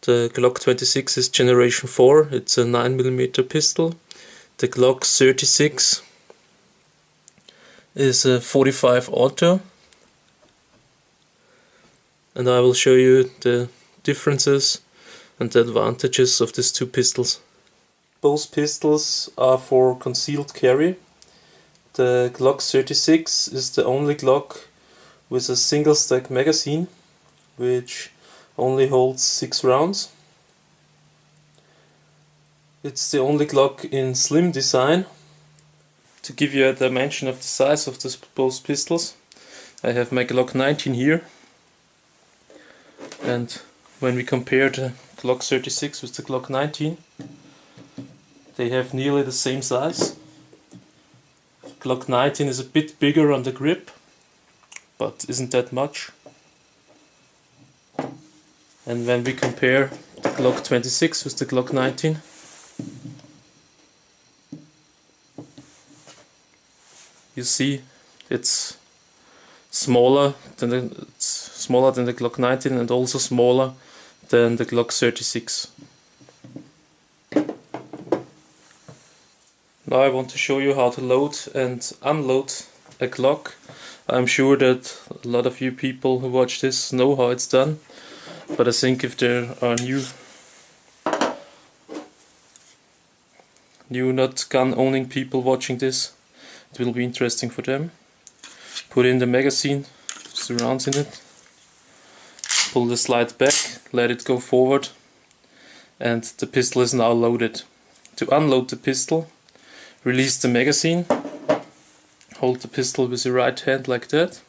The Glock 26 is Generation 4, it's a 9mm pistol. The Glock 36 is a 45 auto. And I will show you the differences and the advantages of these two pistols. Both pistols are for concealed carry. The Glock 36 is the only Glock with a single stack magazine, which only holds 6 rounds. It's the only Glock in slim design. To give you a dimension of the size of both pistols, I have my Glock 19 here. And when we compare the Glock 36 with the Glock 19, they have nearly the same size. Glock 19 is a bit bigger on the grip, but isn't that much. And when we compare the Glock 26 with the Glock 19, you see it's smaller than the Glock 19 and also smaller than the Glock 36. Now I want to show you how to load and unload a Glock. I'm sure that a lot of you people who watch this know how it's done, but I think if there are new not gun owning people watching this, it will be interesting for them. Put in the magazine, just the rounds in it, pull the slide back, let it go forward, and the pistol is now loaded. To unload the pistol, release the magazine, hold the pistol with your right hand like that,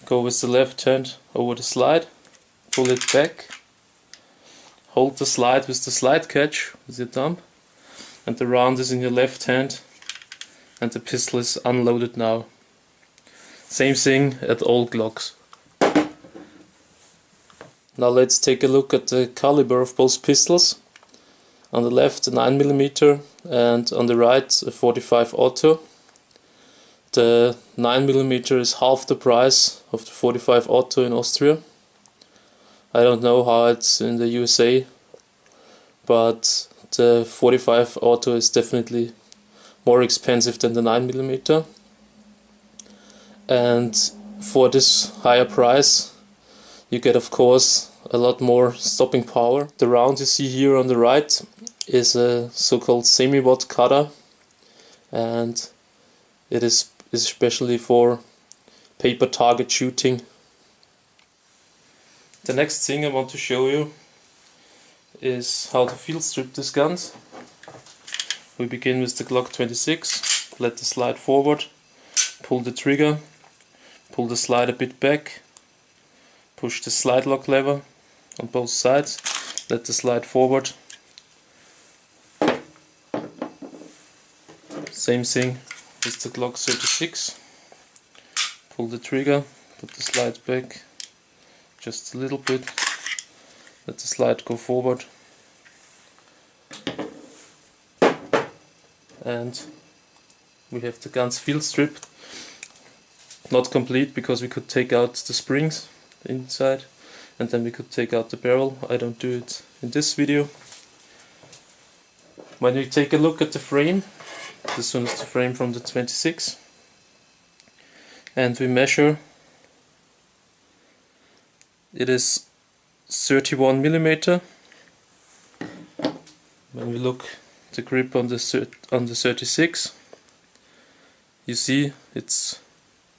go with the left hand over the slide, pull it back, hold the slide with the slide catch with your thumb, and the round is in your left hand, and the pistol is unloaded now. Same thing at all Glocks. Now let's take a look at the caliber of both pistols. On the left a 9mm and on the right a 45 auto. The 9mm is half the price of the 45 auto in Austria. I don't know how it's in the USA, but the 45 auto is definitely more expensive than the 9mm. And for this higher price you get of course a lot more stopping power. The round you see here on the right is a so-called semi-watt cutter, and it is especially for paper target shooting. The next thing I want to show you is how to field strip these guns. We begin with the Glock 26, let the slide forward, pull the trigger, pull the slide a bit back, push the slide lock lever on both sides, let the slide forward. Same thing with the Glock 36, pull the trigger, put the slide back just a little bit, let the slide go forward, and we have the guns field stripped. Not complete because we could take out the springs inside and then we could take out the barrel. I don't do it in this video. When you take a look at the frame, this one is the frame from the 26, and we measure, it is 31mm. When we look at the grip on the 36, you see it's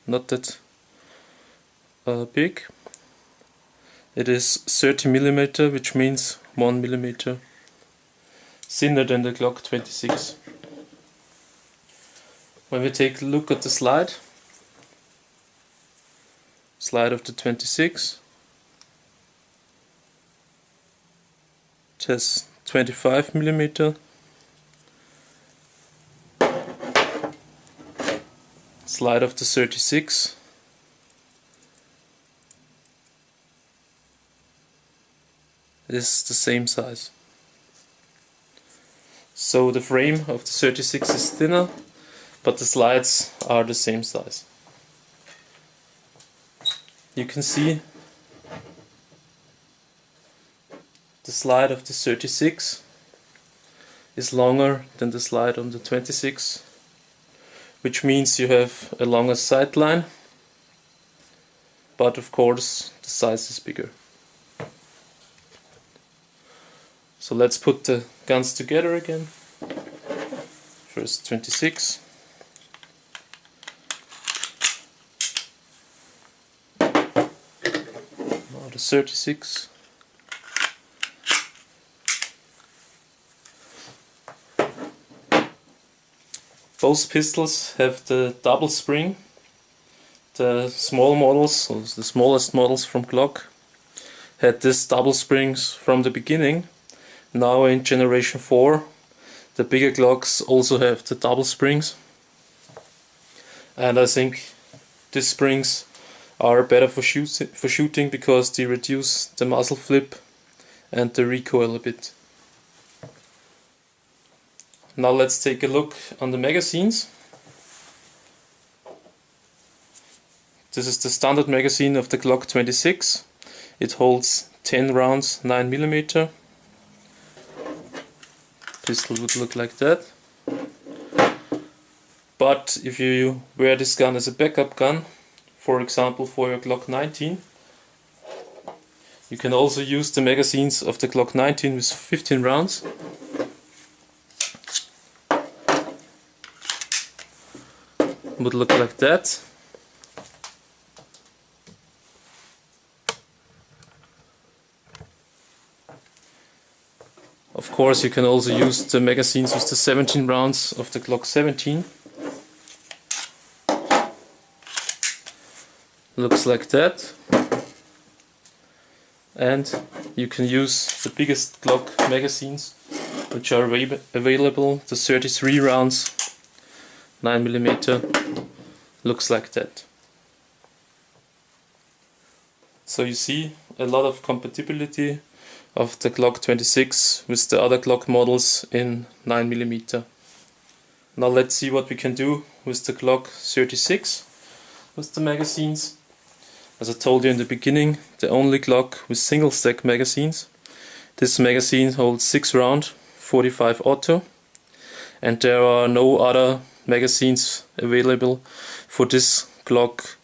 not that big. It is 30mm, which means 1mm thinner than the Glock 26. When we take a look at the slide of the 26, it has 25mm. Slide of the 36 is the same size. So the frame of the 36 is thinner, but the slides are the same size. You can see the slide of the 36 is longer than the slide on the 26, which means you have a longer sight line, but of course the size is bigger. So let's put the guns together again. First 26. Now the 36. Both pistols have the double spring. The small models, so the smallest models from Glock, had this double springs from the beginning. Now in Generation 4 the bigger Glocks also have the double springs, and I think these springs are better for shooting because they reduce the muzzle flip and the recoil a bit. Now let's take a look on the magazines. This is the standard magazine of the Glock 26. It holds 10 rounds 9mm. Pistol would look like that. But if you wear this gun as a backup gun, for example for your Glock 19, you can also use the magazines of the Glock 19 with 15 rounds. Would look like that. Of course you can also use the magazines with the 17 rounds of the Glock 17. Looks like that. And you can use the biggest Glock magazines, which are available, the 33 rounds 9mm. Looks like that. So you see a lot of compatibility of the Glock 26 with the other Glock models in 9mm. Now let's see what we can do with the Glock 36 with the magazines. As I told you in the beginning, the only Glock with single stack magazines. This magazine holds 6 round 45 auto, and there are no other magazines available for this Glock.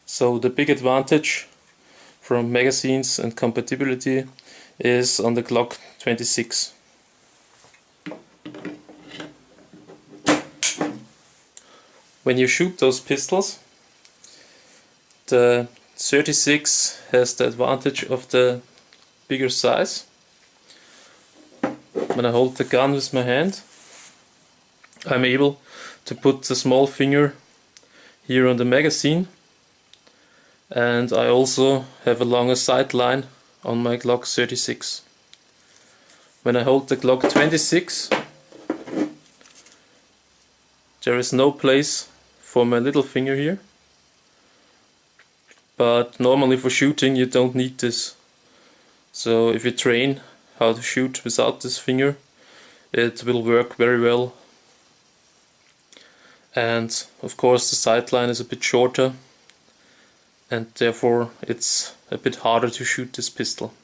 So the big advantage from magazines and compatibility is on the Glock 26. When you shoot those pistols, the 36 has the advantage of the bigger size. When I hold the gun with my hand, I'm able to put the small finger here on the magazine, and I also have a longer sight line on my Glock 36. When I hold the Glock 26, there is no place for my little finger here, but normally for shooting you don't need this. So if you train how to shoot without this finger, it will work very well. And of course the sight line is a bit shorter, and therefore it's a bit harder to shoot this pistol.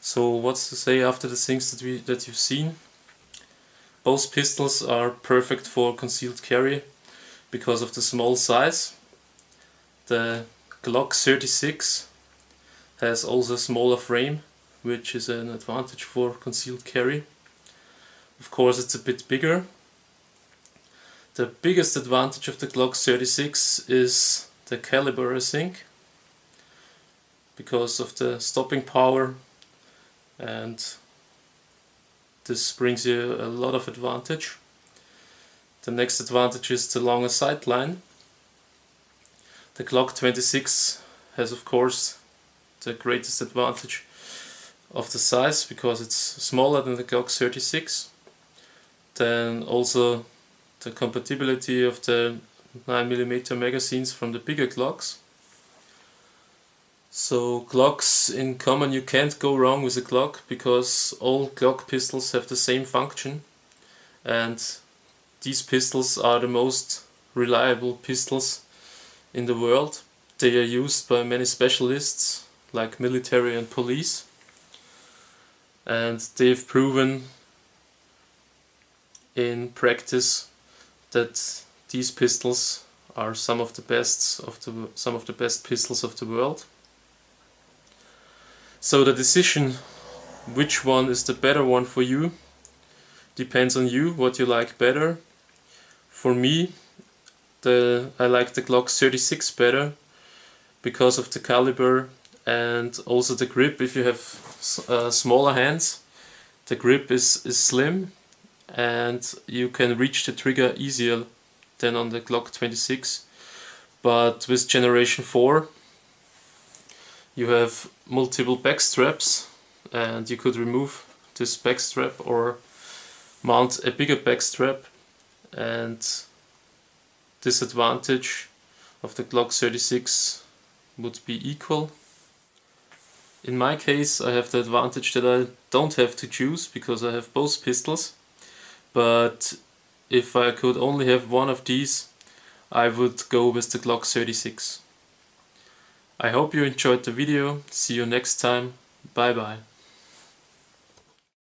So what's to say after the things that you've seen? Both pistols are perfect for concealed carry because of the small size. The Glock 36 has also a smaller frame, which is an advantage for concealed carry. Of course it's a bit bigger. The biggest advantage of the Glock 36 is the caliber, I think, because of the stopping power, and this brings you a lot of advantage. The next advantage is the longer sight line. The Glock 26 has of course the greatest advantage of the size because it's smaller than the Glock 36. Then also the compatibility of the 9mm magazines from the bigger Glocks. So Glocks in common, you can't go wrong with a Glock because all Glock pistols have the same function. and these pistols are the most reliable pistols in the world. They are used by many specialists like military and police, and they've proven in practice that these pistols are some of the best pistols of the world. So the decision which one is the better one for you depends on you, what you like better. For me, I like the Glock 36 better because of the caliber and also the grip. If you have smaller hands, the grip is slim and you can reach the trigger easier than on the Glock 26. But with Generation 4 you have multiple back straps, and you could remove this back strap or mount a bigger back strap, and disadvantage of the Glock 36 would be equal. In my case I have the advantage that I don't have to choose because I have both pistols, but if I could only have one of these, I would go with the Glock 36. I hope you enjoyed the video. See you next time. Bye bye.